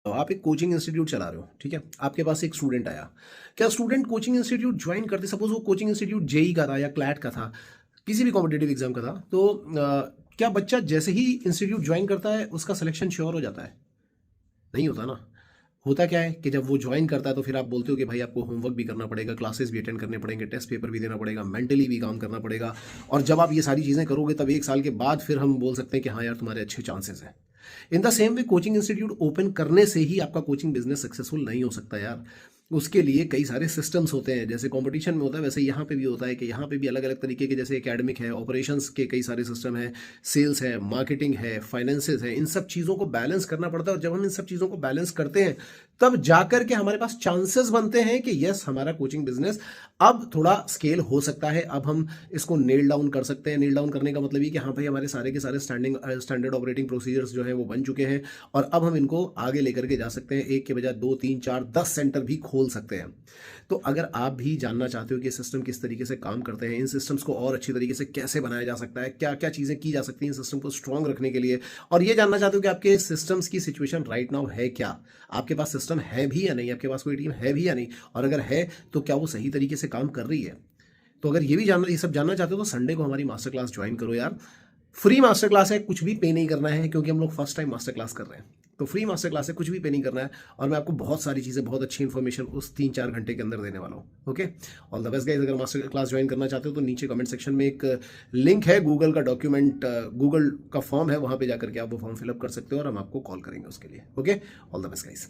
तो आप एक कोचिंग इंस्टीट्यूट चला रहे हो, ठीक है? आपके पास एक स्टूडेंट आया। क्या स्टूडेंट कोचिंग इंस्टीट्यूट ज्वाइन करते, सपोज वो कोचिंग इंस्टीट्यूट जेई का था या क्लैट का था, किसी भी कॉम्पिटेटिव एग्जाम का था, तो क्या बच्चा जैसे ही इंस्टीट्यूट ज्वाइन करता है उसका सिलेक्शन श्योर हो जाता है? नहीं होता ना। होता क्या है कि जब वो ज्वाइन करता है तो फिर आप बोलते हो कि भाई आपको होमवर्क भी करना पड़ेगा, क्लासेस भी अटेंड करने पड़ेंगे, टेस्ट पेपर भी देना पड़ेगा, मेंटली भी काम करना पड़ेगा। और जब आप ये सारी चीज़ें करोगे तब 1 साल के बाद फिर हम बोल सकते हैं कि हाँ यार तुम्हारे अच्छे चांसेस हैं। In the same way coaching institute open करने से ही आपका कोचिंग बिजनेस सक्सेसफुल नहीं हो सकता यार। उसके लिए कई सारे सिस्टम्स होते हैं, जैसे कंपटीशन में होता है वैसे यहाँ पे भी होता है कि यहाँ पे भी अलग अलग तरीके के, जैसे एकेडमिक है, ऑपरेशंस के कई सारे सिस्टम है, सेल्स है, मार्केटिंग है, फाइनेंसेस है, इन सब चीज़ों को बैलेंस करना पड़ता है। और जब हम इन सब चीज़ों को बैलेंस करते हैं तब जाकर के हमारे पास चांसेस बनते हैं कि यस हमारा कोचिंग बिजनेस अब थोड़ा स्केल हो सकता है, अब हम इसको नेल डाउन कर सकते हैं। नेल डाउन करने का मतलब ये कि हाँ भाई हमारे सारे के सारे स्टैंडर्ड ऑपरेटिंग प्रोसीजर्स जो है वो बन चुके हैं और अब हम इनको आगे लेकर के जा सकते हैं। एक के बजाय 2 3 4 10 सेंटर भी खोल सकते हैं। तो अगर आप भी जानना चाहते हो कि सिस्टम किस तरीके से काम करते हैं, इन सिस्टम्स को और अच्छी तरीके से कैसे बनाया जा सकता है, क्या क्या चीज़ें की जा सकती हैं इन सिस्टम को स्ट्रॉन्ग रखने के लिए, और ये जानना चाहते हो कि आपके सिस्टम्स की सिचुएशन राइट नाउ है क्या, आपके पास सिस्टम है भी या नहीं, आपके पास कोई टीम है भी या नहीं, और अगर है तो क्या वो सही तरीके से काम कर रही है, तो अगर ये सब जानना चाहते हो तो संडे को हमारी मास्टर क्लास ज्वाइन करो यार। फ्री मास्टर क्लास है, कुछ भी पे नहीं करना है, क्योंकि हम लोग फर्स्ट टाइम मास्टर क्लास कर रहे हैं। तो फ्री मास्टर क्लास है, कुछ भी पे नहीं करना है, और मैं आपको बहुत सारी चीज़ें, बहुत अच्छी इन्फॉर्मेशन उस 3 4 घंटे के अंदर देने वाला हूँ। Okay, all the best guys. अगर मास्टर क्लास ज्वाइन करना चाहते हो तो नीचे कमेंट सेक्शन में एक लिंक है, गूगल का डॉक्यूमेंट, गूगल का फॉर्म है, वहाँ पे जाकर के आप वो फॉर्म फिलअप कर सकते हो और हम आपको कॉल करेंगे उसके लिए। Okay, all the best guys.